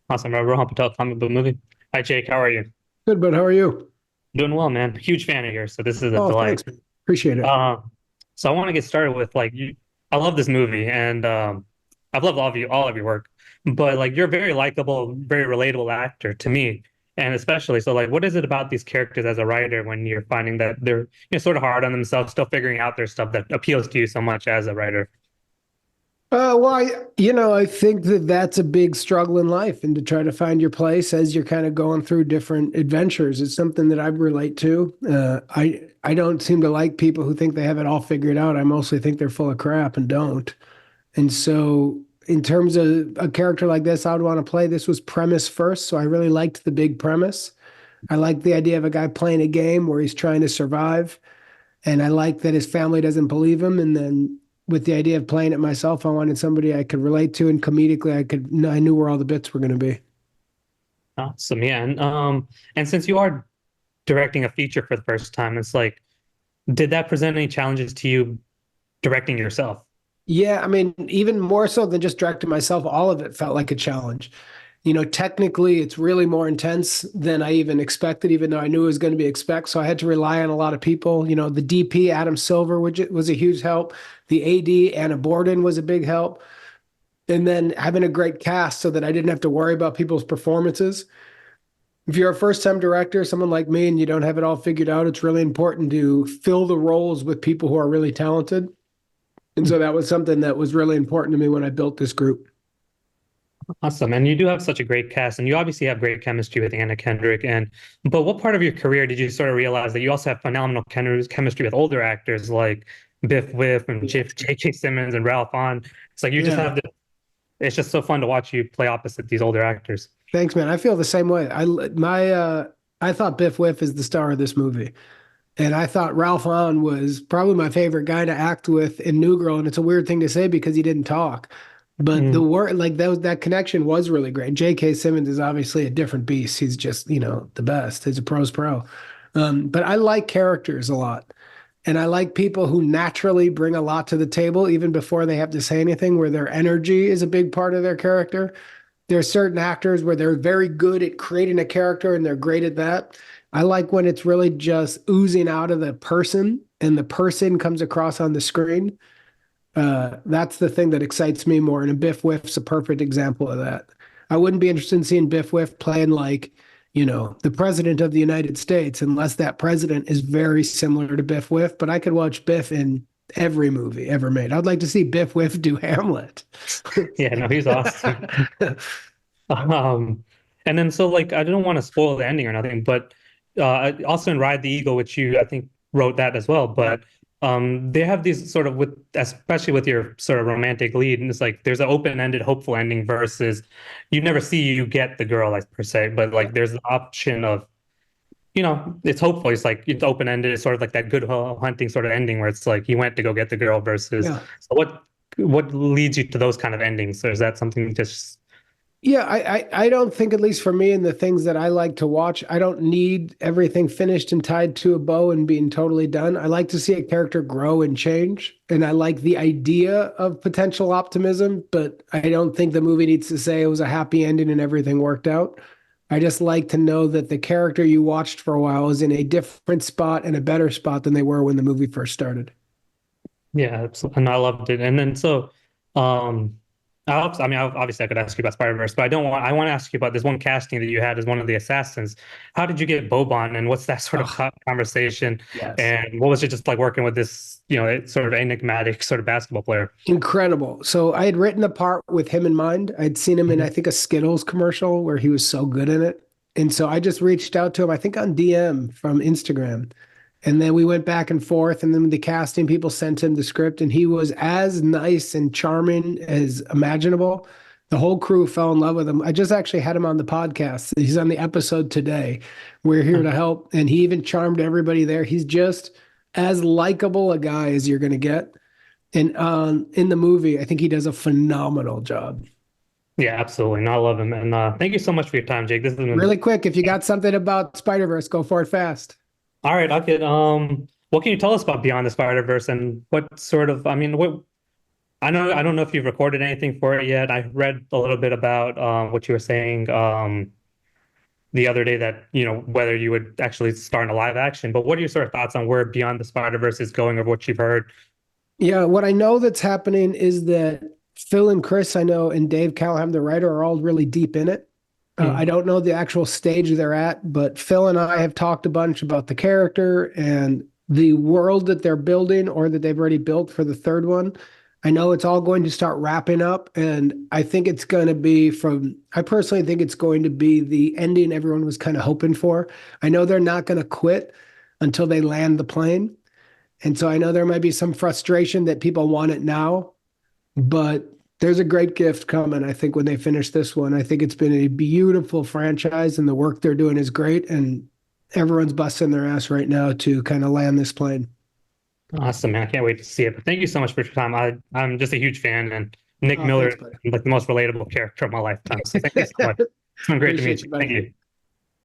Awesome. Rohan Patel, comic book movie. Hi, Jake. How are you? Good, but how are you? Doing well, man. Huge fan of yours, so this is a Oh, delight. thanks, man. Appreciate it. Uh, so I want to get started with like you. I love this movie, and I've loved all of your work. But like, you're a very likable, very relatable actor to me, and especially so. Like, what is it about these characters as a writer when you're finding that they're sort of hard on themselves, still figuring out their stuff that appeals to you so much as a writer? Well, I think that that's a big struggle in life, and to try to find your place as you're kind of going through different adventures is something that I relate to. I don't seem to like people who think they have it all figured out. I mostly think they're full of crap and don't. And so, in terms of a character like this, I would want to play. This was premise first, so I really liked the big premise. I like the idea of a guy playing a game where he's trying to survive. And I like that his family doesn't believe him. And then with the idea of playing it myself, I wanted somebody I could relate to, and comedically, I knew where all the bits were going to be. Awesome, yeah. And since you are directing a feature for the first time, it's like, did that present any challenges to you directing yourself? Yeah, I mean, even more so than just directing myself, all of it felt like a challenge. Technically, it's really more intense than I even expected, even though I knew it was going to be expect. So I had to rely on a lot of people. The DP, Adam Silver, which was a huge help. The AD, Anna Borden, was a big help. And then having a great cast so that I didn't have to worry about people's performances. If you're a first time director, someone like me, and you don't have it all figured out, it's really important to fill the roles with people who are really talented. And so that was something that was really important to me when I built this group. Awesome. And you do have such a great cast, and you obviously have great chemistry with Anna Kendrick. But what part of your career did you sort of realize that you also have phenomenal chemistry with older actors like Biff Whiff and J.K. Simmons and Ralph Hahn? It's like you just Yeah. have this, it's just so fun to watch you play opposite these older actors. Thanks, man. I feel the same way. I thought Biff Whiff is the star of this movie. And I thought Ralph Hahn was probably my favorite guy to act with in New Girl. And it's a weird thing to say because he didn't talk. But the Mm. word, like that connection was really great. J.K. Simmons is obviously a different beast. He's just, the best. He's a pro's pro. But I like characters a lot. And I like people who naturally bring a lot to the table, even before they have to say anything, where their energy is a big part of their character. There are certain actors where they're very good at creating a character and they're great at that. I like when it's really just oozing out of the person and the person comes across on the screen. That's the thing that excites me more. And Biff Whiff's a perfect example of that. I wouldn't be interested in seeing Biff Whiff playing like, the president of the United States, unless that president is very similar to Biff Whiff. But I could watch Biff in every movie ever made. I'd like to see Biff Whiff do Hamlet. Yeah, no, he's awesome. Um, and then so like I don't want to spoil the ending or nothing, but also in Ride the Eagle, which you I think wrote that as well, Yeah. but they have these sort of with especially with your sort of romantic lead, and it's like there's an open-ended, hopeful ending versus you never see you get the girl like per se, but Yeah. like there's the option of it's hopeful. It's like it's open-ended, it's sort of like that Good Will Hunting sort of ending where it's like he went to go get the girl versus Yeah. so what leads you to those kind of endings? So is that something just Yeah, I don't think, at least for me and the things that I like to watch, I don't need everything finished and tied to a bow and being totally done. I like to see a character grow and change. And I like the idea of potential optimism, but I don't think the movie needs to say it was a happy ending and everything worked out. I just like to know that the character you watched for a while is in a different spot and a better spot than they were when the movie first started. Yeah, and I loved it. And then so, I mean, obviously I could ask you about Spider-Verse, but I want to ask you about this one casting that you had as one of the assassins. How did you get Boban, and what's that sort of Oh, conversation? yes. And what was it just like working with this, sort of enigmatic sort of basketball player? Incredible. So I had written the part with him in mind. I'd seen him in, I Mhm. think, a Skittles commercial where he was so good in it. And so I just reached out to him, I think on DM from Instagram. And then we went back and forth. And then the casting people sent him the script, and he was as nice and charming as imaginable. The whole crew fell in love with him. I just actually had him on the podcast. He's on the episode today. We're here to help. And he even charmed everybody there. He's just as likable a guy as you're going to get. And in the movie, I think he does a phenomenal job. Yeah, absolutely. No, I love him. And thank you so much for your time, Jake. This has been Really quick, if you got something about Spider-Verse, go for it fast. all right. I could what can you tell us about Beyond the Spider-Verse and what sort of I mean, what I don't know if you've recorded anything for it yet. I read a little bit about what you were saying the other day that, whether you would actually star in a live action. But what are your sort of thoughts on where Beyond the Spider-Verse is going or what you've heard? Yeah, what I know that's happening is that Phil and Chris, I know, and Dave Callahan, the writer, are all really deep in it. I Mm. don't know the actual stage they're at, but Phil and I have talked a bunch about the character and the world that they're building or that they've already built for the third one. I know it's all going to start wrapping up, and I think it's going to be I personally think it's going to be the ending everyone was kind of hoping for. I know they're not going to quit until they land the plane. And so I know there might be some frustration that people want it now, but there's a great gift coming. I think when they finish this one, I think it's been a beautiful franchise and the work they're doing is great. And everyone's busting their ass right now to kind of land this plane. Awesome, man. I can't wait to see it. But thank you so much for your time. I'm just a huge fan, and Nick Oh, Miller thanks, is buddy. like the most relatable character of my lifetime. So thank you so much. It's been great to Appreciate meet you. you, Thank buddy. you.